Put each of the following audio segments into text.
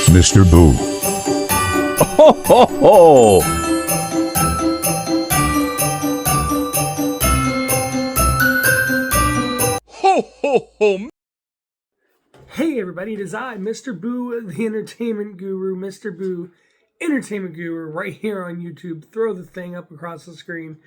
Mr. Boo. Ho, ho, ho! Ho, ho, ho! Hey everybody, it is I, Mr. Boo, the Entertainment Guru, Mr. Boo, Entertainment Guru, right here on YouTube. Throw the thing up across the screen.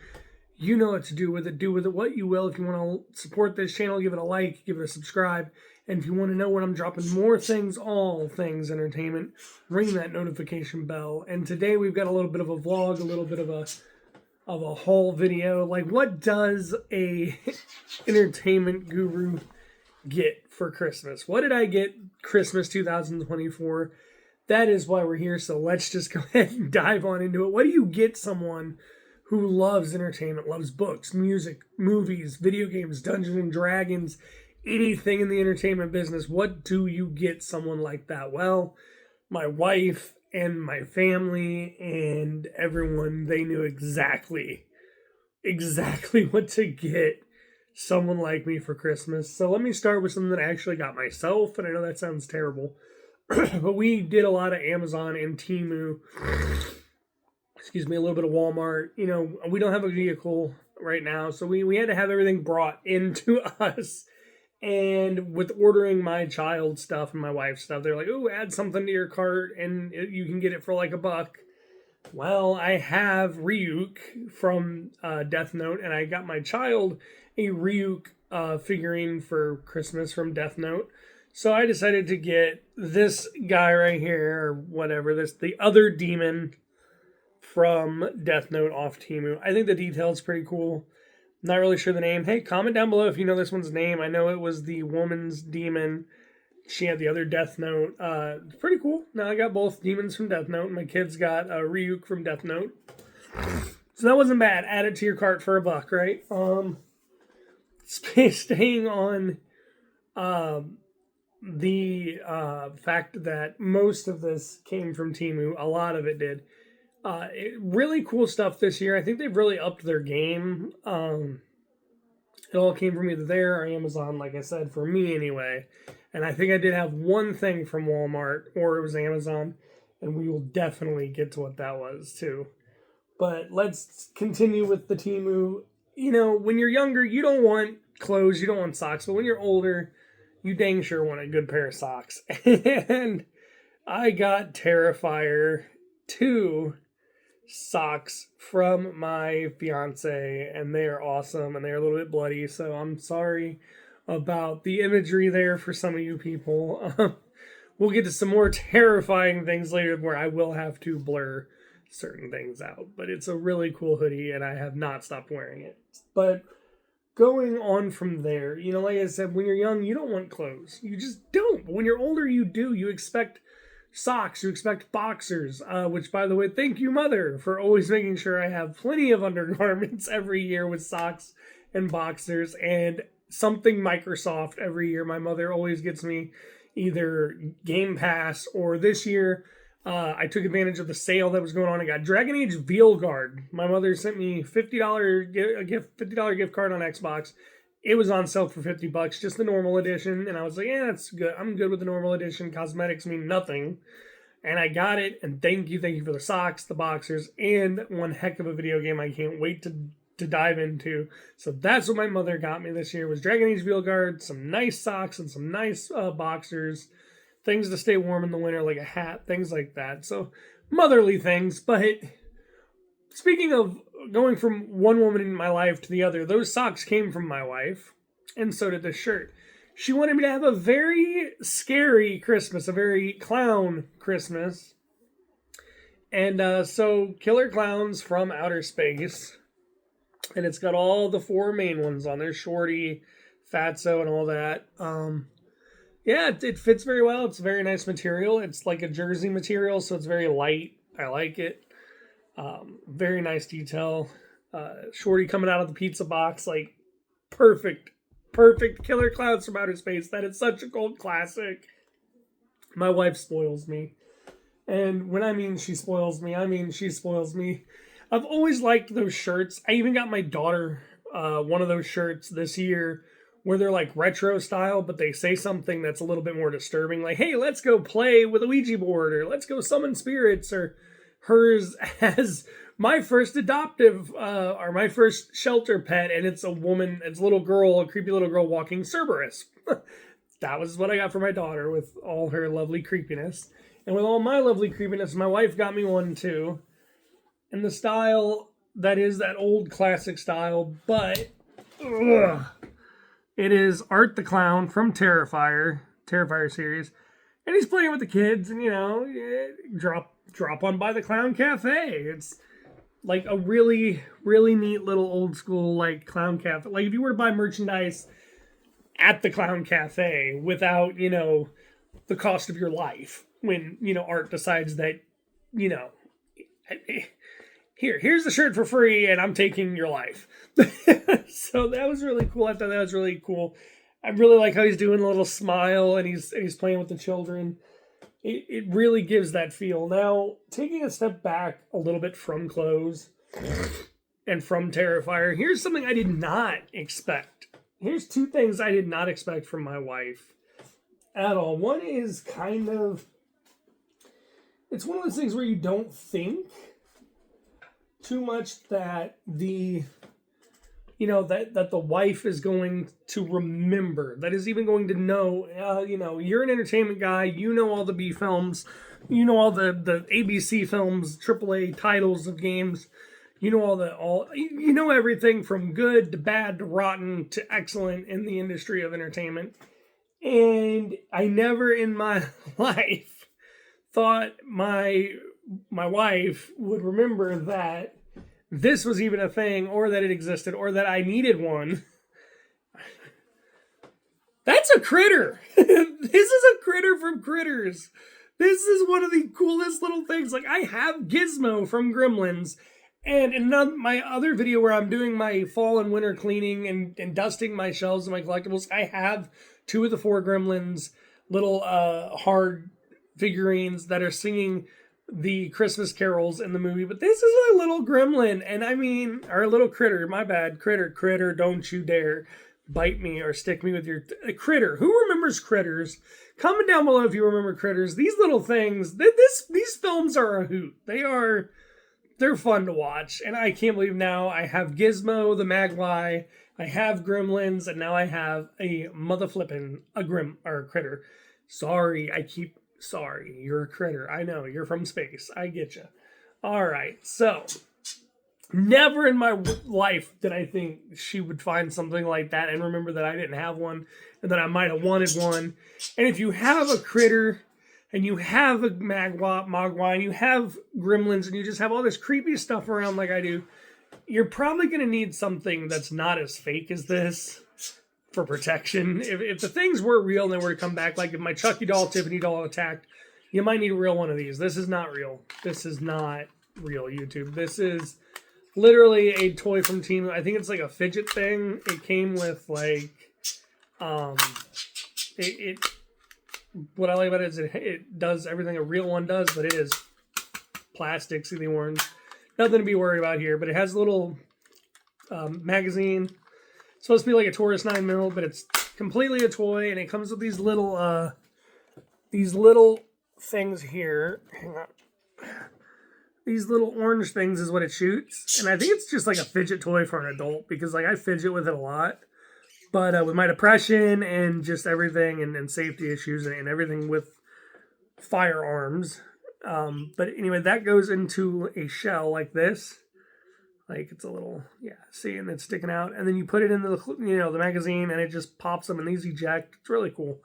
You know what to do with it. Do with it what you will. If you want to support this channel, give it a like, give it a subscribe. And if you want to know when I'm dropping more things, all things entertainment, ring that notification bell. And today we've got a little bit of a vlog, a little bit of a haul video. Like, what does a entertainment guru get for Christmas? What did I get Christmas 2024? That is why we're here. So let's just go ahead and dive on into it. What do you get someone who loves entertainment, loves books, music, movies, video games, Dungeons and Dragons, anything in the entertainment business? What do you get someone like that? Well, my wife and my family and everyone, they knew exactly what to get someone like me for Christmas. So let me start with something that I actually got myself, and I know that sounds terrible, but we did a lot of Amazon and Temu, a little bit of Walmart. You know, we don't have a vehicle right now, so we had to have everything brought into us. And with ordering my child stuff and my wife's stuff, they're like, "Oh, add something to your cart and you can get it for like $1." Well, I have Ryuk from Death Note, and I got my child a Ryuk figurine for Christmas from Death Note. So I decided to get this guy right here, or whatever, the other demon from Death Note off Temu. I think the detail is pretty cool. Not really sure the name. Hey, comment down below if you know this one's name. I know it was the woman's demon. She had the other Death Note. It's pretty cool. Now I got both demons from Death Note. My kids got Ryuk from Death Note. So that wasn't bad. Add it to your cart for $1, right? Staying on the fact that most of this came from Temu. A lot of it did. Really cool stuff this year. I think they've really upped their game. It all came from either there or Amazon, like I said, for me anyway. And I think I did have one thing from Walmart, or it was Amazon, and we will definitely get to what that was too. But let's continue with the Temu. You know, when you're younger, you don't want clothes, you don't want socks, but when you're older, you dang sure want a good pair of socks. And I got Terrifier 2 socks from my fiance, and they are awesome, and they're a little bit bloody, so I'm sorry about the imagery there for some of you people. We'll get to some more terrifying things later where I will have to blur certain things out, but it's a really cool hoodie, and I have not stopped wearing it. But going on from there, you know, like I said, when you're young, you don't want clothes. You just don't. But when you're older, you do. You expect socks, you expect boxers, which, by the way, thank you, Mother, for always making sure I have plenty of undergarments every year with socks and boxers, and something Microsoft every year. My mother always gets me either Game Pass, or this year I took advantage of the sale that was going on. I got Dragon Age Veilguard. My mother sent me $50 gift card on Xbox. It was on sale for $50, just the normal edition, and I was like, yeah, that's good. I'm good with the normal edition. Cosmetics mean nothing. And I got it, and thank you for the socks, the boxers, and one heck of a video game I can't wait to dive into. So that's what my mother got me this year, was Dragon Age Veilguard, some nice socks, and some nice boxers, things to stay warm in the winter, like a hat, things like that. So motherly things. But speaking of going from one woman in my life to the other, those socks came from my wife, and so did this shirt. She wanted me to have a very scary Christmas, a very clown Christmas. And so Killer Clowns from Outer Space. And it's got all the 4 main ones on there, Shorty, Fatso, and all that. Yeah, it fits very well. It's a very nice material. It's like a jersey material, so it's very light. I like it. Very nice detail. Shorty coming out of the pizza box, like perfect Killer Clowns from Outer Space. That is such a cult classic. My wife spoils me. And when I mean she spoils me, I mean she spoils me. I've always liked those shirts. I even got my daughter one of those shirts this year where they're like retro style, but they say something that's a little bit more disturbing, like, hey, let's go play with a Ouija board, or let's go summon spirits, or hers has my first adoptive, or my first shelter pet, and it's a woman, it's a little girl, a creepy little girl walking Cerberus. That was what I got for my daughter with all her lovely creepiness. And with all my lovely creepiness, my wife got me one too. And the style that is that old classic style, but ugh, it is Art the Clown from Terrifier series. And he's playing with the kids, and drop on by the Clown Cafe. It's like a really, really neat little old school like clown cafe. Like if you were to buy merchandise at the Clown Cafe without, the cost of your life, when, Art decides that, here's the shirt for free and I'm taking your life. So that was really cool. I thought that was really cool. I really like how he's doing a little smile, and he's playing with the children. It really gives that feel. Now, taking a step back a little bit from Close and from Terrifier, here's something I did not expect. Here's two things I did not expect from my wife at all. One is it's one of those things where you don't think too much that that the wife is going to remember, that is even going to know, you're an entertainment guy, you know all the B films, you know all the ABC films, AAA titles of games, you know everything from good to bad to rotten to excellent in the industry of entertainment. And I never in my life thought my wife would remember that this was even a thing, or that it existed, or that I needed one. That's a critter. This is a critter from Critters. This is one of the coolest little things. Like, I have Gizmo from Gremlins. And in my other video where I'm doing my fall and winter cleaning and dusting my shelves and my collectibles, I have 2 of the 4 Gremlins little hard figurines that are singing the Christmas carols in the movie. But this is a little gremlin, or a little critter, my bad. Critter, don't you dare bite me or stick me with your critter. Who remembers Critters? Comment down below if you remember Critters. These little things, these films are a hoot. They're fun to watch, and I can't believe now I have Gizmo the Magpie, I have Gremlins, and now I have a critter. Sorry, you're a critter. I know, you're from space. I get you. All right, so never in my life did I think she would find something like that and remember that I didn't have one and that I might have wanted one. And if you have a critter and you have a Mogwai and you have Gremlins and you just have all this creepy stuff around like I do, you're probably going to need something that's not as fake as this for protection. If the things were real and they were to come back, like if my Chucky doll, Tiffany doll attacked, you might need a real one of these. This is not real. This is not real, YouTube. This is literally a toy from Temu. I think it's like a fidget thing. It came with like, what I like about it is it does everything a real one does, but it is plastic, see the orange. Nothing to be worried about here, but it has a little magazine. It's supposed to be like a Taurus 9mm, but it's completely a toy, and it comes with these little things here. Hang on. These little orange things is what it shoots, and I think it's just like a fidget toy for an adult, because like I fidget with it a lot. But with my depression and just everything and safety issues and everything with firearms. But anyway, that goes into a shell like this. Like it's a little, see, and it's sticking out. And then you put it in the magazine and it just pops them and these eject. It's really cool.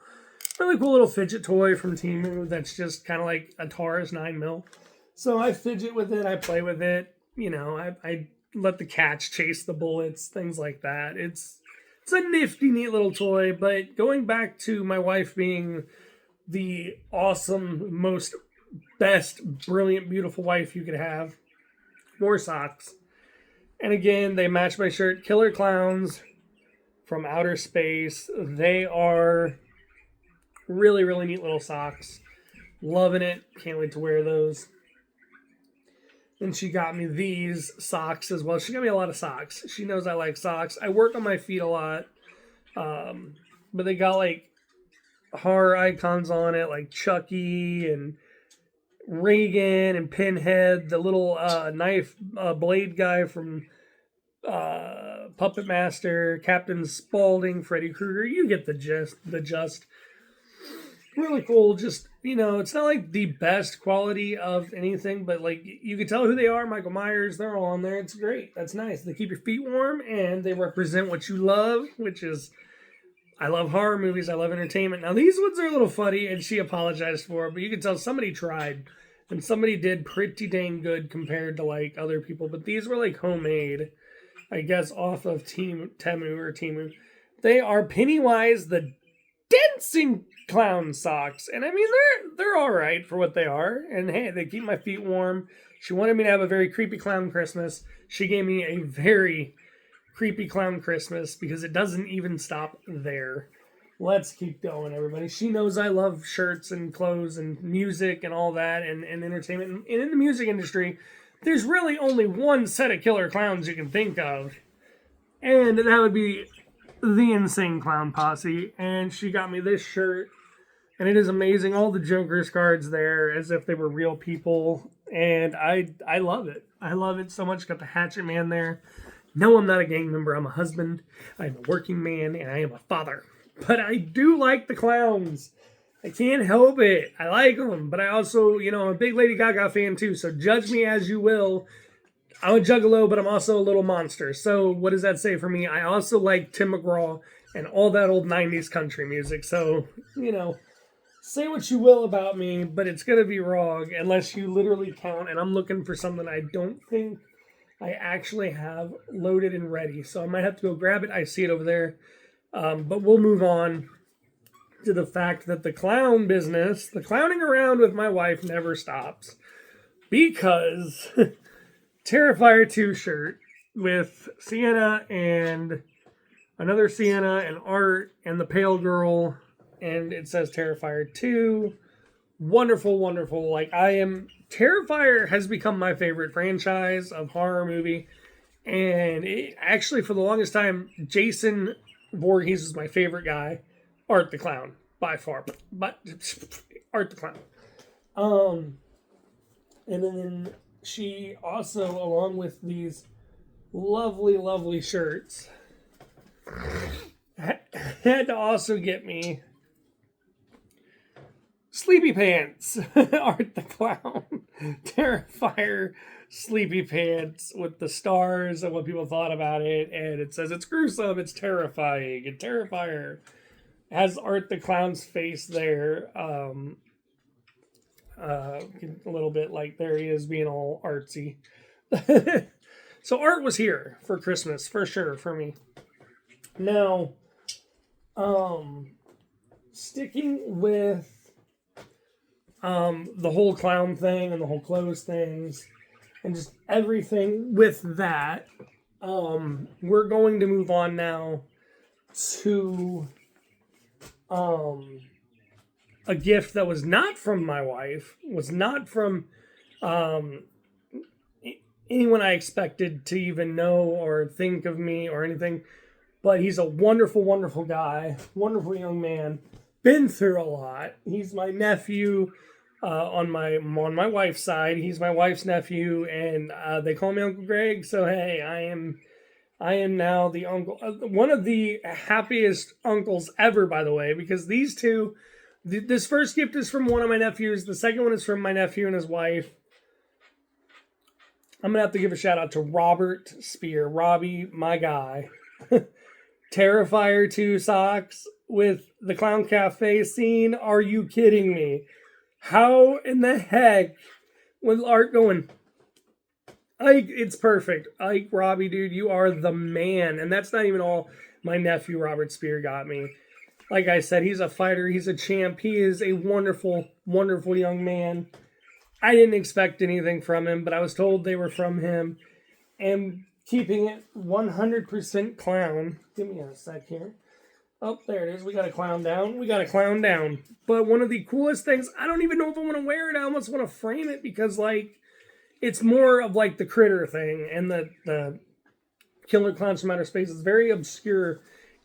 Really cool little fidget toy from Temu that's just kind of like a Taurus 9mm. So I fidget with it. I play with it. I let the cats chase the bullets, things like that. It's a nifty, neat little toy, but going back to my wife being the awesome, best, brilliant, beautiful wife you could have, more socks. And again, they match my shirt, Killer Clowns from Outer Space. They are really, really neat little socks. Loving it. Can't wait to wear those. And she got me these socks as well. She got me a lot of socks. She knows I like socks. I work on my feet a lot. But they got like horror icons on it, like Chucky and Reagan and Pinhead, the little knife blade guy from Puppet Master, Captain Spaulding, Freddy Krueger. You get the gist. Really cool. Just, it's not like the best quality of anything, but like you can tell who they are. Michael Myers, they're all on there. It's great. That's nice. They keep your feet warm and they represent what you love, which is, I love horror movies. I love entertainment. Now these ones are a little funny, and she apologized for it, but you can tell somebody tried, and somebody did pretty dang good compared to like other people. But these were like homemade, I guess, off of Temu. They are Pennywise the Dancing Clown socks, and I mean they're all right for what they are. And hey, they keep my feet warm. She wanted me to have a very creepy clown Christmas. She gave me a very creepy clown Christmas because it doesn't even stop there. Let's keep going, everybody. She knows I love shirts and clothes and music and all that and entertainment. And in the music industry, there's really only one set of killer clowns you can think of, and that would be the Insane Clown Posse. And she got me this shirt, and it is amazing. All the Joker's cards there as if they were real people, and I love it. I love it so much. Got the Hatchet Man there. No, I'm not a gang member. I'm a husband. I'm a working man, and I am a father. But I do like the clowns. I can't help it. I like them. But I also, I'm a big Lady Gaga fan too. So judge me as you will. I'm a juggalo, but I'm also a little monster. So what does that say for me? I also like Tim McGraw and all that old 90s country music. So, say what you will about me, but it's going to be wrong unless you literally count. And I'm looking for something I don't think I actually have loaded and ready. So I might have to go grab it. I see it over there. But we'll move on to the fact that the clown business, the clowning around with my wife never stops. Because Terrifier 2 shirt with Sienna and another Sienna and Art and the Pale Girl, and it says Terrifier 2. Wonderful, wonderful. Terrifier has become my favorite franchise of horror movie, and actually for the longest time, Jason Voorhees is my favorite guy. Art the Clown, by far, but Art the Clown. And then she also, along with these lovely, lovely shirts, had to also get me Sleepy Pants. Art the Clown. Terrifier Sleepy Pants with the stars and what people thought about it. And it says it's gruesome, it's terrifying. And Terrifier has Art the Clown's face there. A little bit like there he is being all artsy. So Art was here for Christmas, for sure, for me. Now, sticking with the whole clown thing and the whole clothes things and just everything with that, we're going to move on now to a gift that was not from my wife, was not from anyone I expected to even know or think of me or anything, but he's a wonderful, wonderful guy, wonderful young man, been through a lot. He's my nephew on my wife's side. He's my wife's nephew, and they call me Uncle Greg. So hey, I am now the uncle, one of the happiest uncles ever, by the way, because these two, this first gift is from one of my nephews. The second one is from my nephew and his wife. I'm going to have to give a shout out to Robert Spear. Robbie, my guy. Terrifier 2 socks with the Clown Cafe scene. Are you kidding me? How in the heck was Art going, Ike, it's perfect. Ike, Robbie, dude, you are the man. And that's not even all my nephew Robert Spear got me. Like I said, he's a fighter. He's a champ. He is a wonderful, wonderful young man. I didn't expect anything from him, but I was told they were from him. And keeping it 100% clown. Give me a sec here. Oh, there it is. We got a clown down. But one of the coolest things, I don't even know if I want to wear it. I almost want to frame it because, it's more of, the critter thing. And the Killer Clowns from Outer Space is very obscure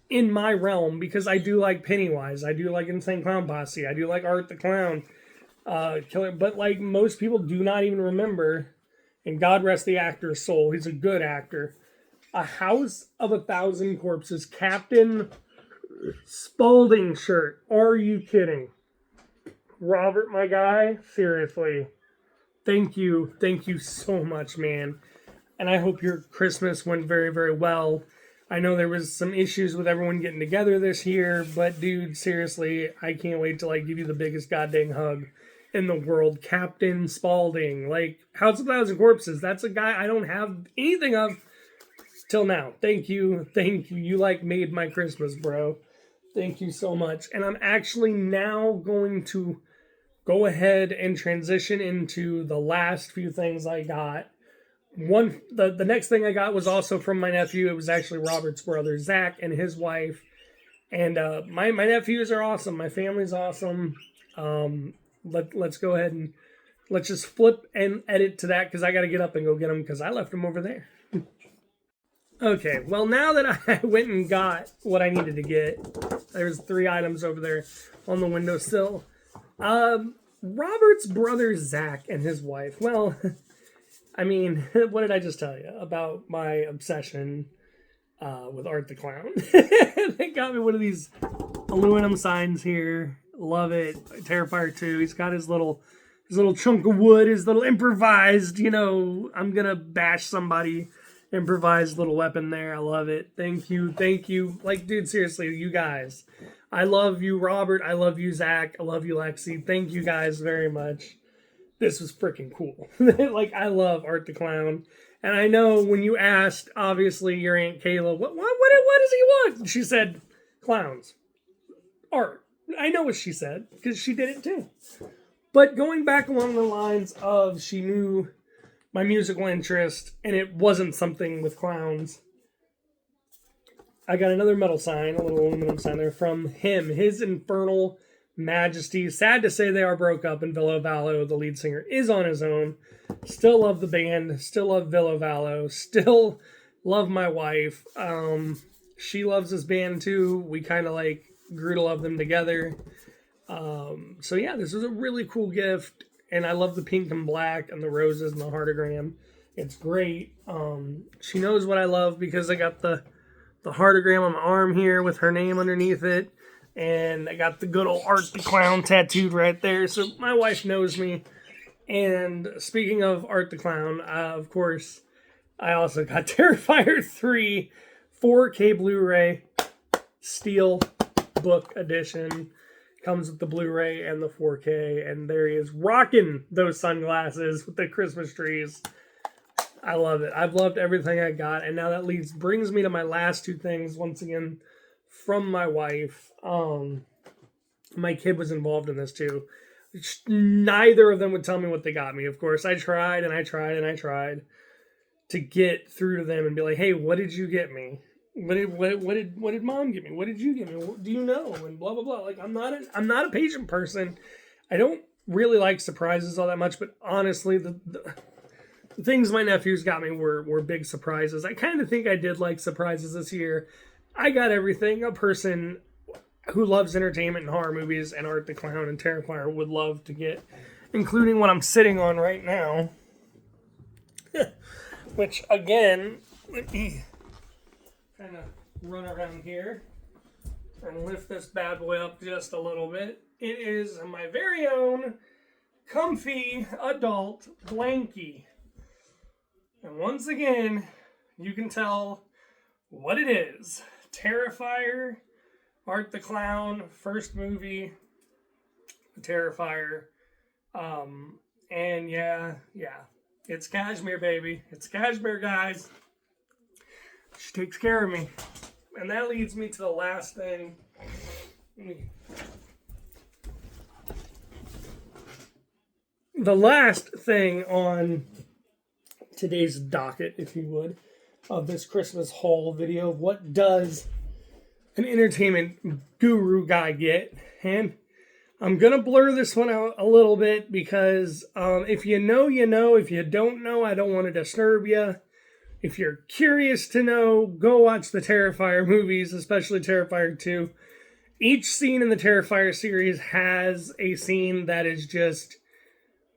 in my realm because I do like Pennywise, I do like Insane Clown Posse, I do like Art the Clown, Killer. But like most people do not even remember, and God rest the actor's soul, he's a good actor. A House of a Thousand Corpses, Captain Spaulding shirt. Are you kidding? Robert, my guy, seriously. Thank you. Thank you so much, man. And I hope your Christmas went very, very well. I know there was some issues with everyone getting together this year, but dude, seriously, I can't wait to like give you the biggest goddamn hug in the world. Captain Spaulding. Like, House of a Thousand Corpses. That's a guy I don't have anything of till now. Thank you. Thank you. You like made my Christmas, bro. Thank you so much. And I'm actually now going to go ahead and transition into the last few things I got. The next thing I got was also from my nephew. It was actually Robert's brother, Zach, and his wife. And my nephews are awesome. My family's awesome. Let's go ahead and let's just flip and edit to that because I got to get up and go get them because I left them over there. Okay, well, now that I went and got what I needed to get, there's 3 items over there on the windowsill. Robert's brother, Zach, and his wife. Well, I mean, what did I just tell you about my obsession with Art the Clown? They got me one of these aluminum signs here. Love it. Terrifier 2. He's got his little chunk of wood, his little improvised, I'm going to bash somebody improvised little weapon there. I love it. Thank you. Like, dude, seriously, you guys. I love you, Robert. I love you, Zach. I love you, Lexi. Thank you guys very much. This was freaking cool. Like, I love Art the Clown. And I know when you asked, obviously, your Aunt Kayla, what does he want? She said, clowns. Art. I know what she said, because she did it too. But going back along the lines of she knew my musical interest, and it wasn't something with clowns. I got another metal sign, a little aluminum sign there from him, His Infernal Majesty. Sad to say they are broke up, and Villa Vallo, the lead singer, is on his own. Still love the band, still love Villa Vallo, still love my wife. She loves this band too. We kind of like grew to love them together. So yeah, this was a really cool gift. And I love the pink and black and the roses and the heartogram. It's great. She knows what I love because I got the heartogram on my arm here with her name underneath it. And I got the good old Art the Clown tattooed right there. So my wife knows me. And speaking of Art the Clown, of course, I also got Terrifier 3 4K Blu-ray Steel Book Edition. Comes with the Blu-ray and the 4K, and there he is rocking those sunglasses with the Christmas trees. I love it. I've loved everything I got, and now that brings me to my last 2 things, once again, from my wife. My kid was involved in this too. Neither of them would tell me what they got me. Of course, I tried to get through to them and be like, hey, what did you get me? What did mom give me? What did you give me? Do you know? And blah blah blah. Like, I'm not a patient person. I don't really like surprises all that much, but honestly, the things my nephews got me were big surprises. I kind of think I did like surprises this year. I got everything a person who loves entertainment and horror movies and Art the Clown and Terrifier would love to get, including what I'm sitting on right now. Which, again, let me kind of run around here and lift this bad boy up just a little bit. It is my very own comfy adult blankie. And once again, you can tell what it is. Terrifier, Art the Clown, first movie, Terrifier. And yeah, it's Cashmere, baby. It's Cashmere, guys. She takes care of me. And that leads me to the last thing. The last thing on today's docket, if you would, of this Christmas haul video. What does an entertainment guru guy get? And I'm going to blur this one out a little bit because if you know, you know. If you don't know, I don't want to disturb you. If you're curious to know, go watch the Terrifier movies, especially Terrifier 2. Each scene in the Terrifier series has a scene that is just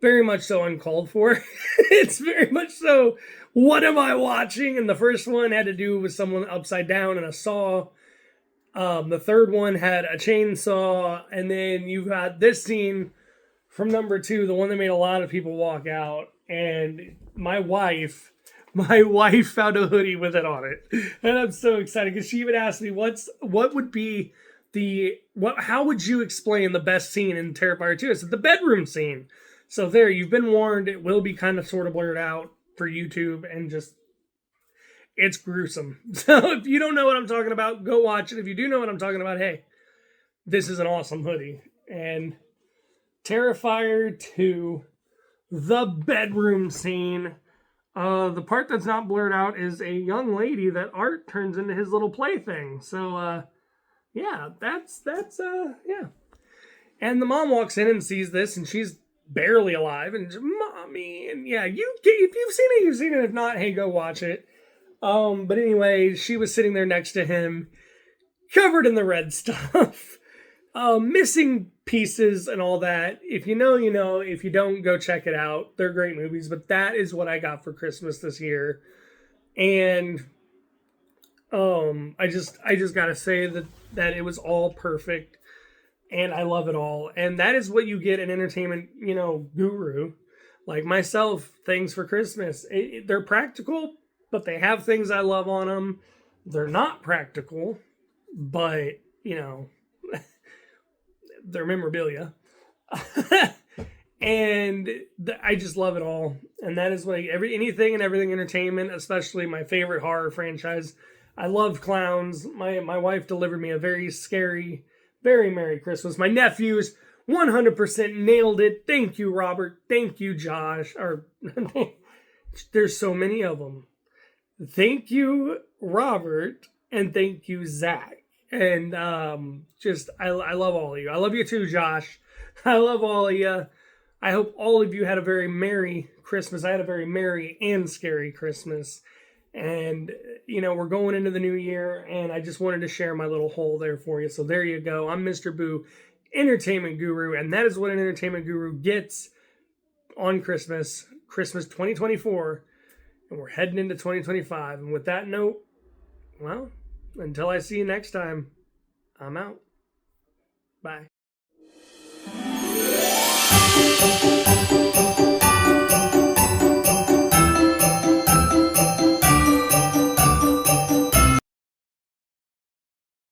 very much so uncalled for. It's very much so, what am I watching? And the first one had to do with someone upside down and a saw. The third one had a chainsaw. And then you've got this scene from number 2, the one that made a lot of people walk out. And my wife found a hoodie with it on it. And I'm so excited because she even asked me, what would be how would you explain the best scene in Terrifier 2? I said, the bedroom scene. So there, you've been warned. It will be kind of sort of blurred out for YouTube, and just, it's gruesome. So if you don't know what I'm talking about, go watch it. If you do know what I'm talking about, hey, this is an awesome hoodie. And Terrifier 2, the bedroom scene. The part that's not blurred out is a young lady that Art turns into his little plaything. So, yeah, that's yeah. And the mom walks in and sees this, and she's barely alive, and mommy, and yeah, if you've seen it, you've seen it. If not, hey, go watch it. But anyway, she was sitting there next to him, covered in the red stuff, missing pieces and all that. If you know, you know. If you don't, go check it out. They're great movies, but that is what I got for Christmas this year. And I just gotta say that it was all perfect. And I love it all. And that is what you get an entertainment, guru like myself. Things for Christmas. They're practical, but they have things I love on them. They're not practical, but, they're memorabilia. And I just love it all. And that is what anything and everything entertainment, especially my favorite horror franchise. I love clowns. My wife delivered me a very scary, very Merry Christmas. My nephews 100% nailed it. Thank you, Robert. Thank you, Josh. There's so many of them. Thank you, Robert. And thank you, Zach. And I love all of you. I love you too, Josh. I love all of you. I hope all of you had a very Merry Christmas. I had a very merry and scary Christmas. And, we're going into the new year, and I just wanted to share my little hole there for you. So there you go. I'm Mr. Boo, Entertainment Guru, and that is what an Entertainment Guru gets on Christmas 2024, and we're heading into 2025. And with that note, well, until I see you next time, I'm out. Bye.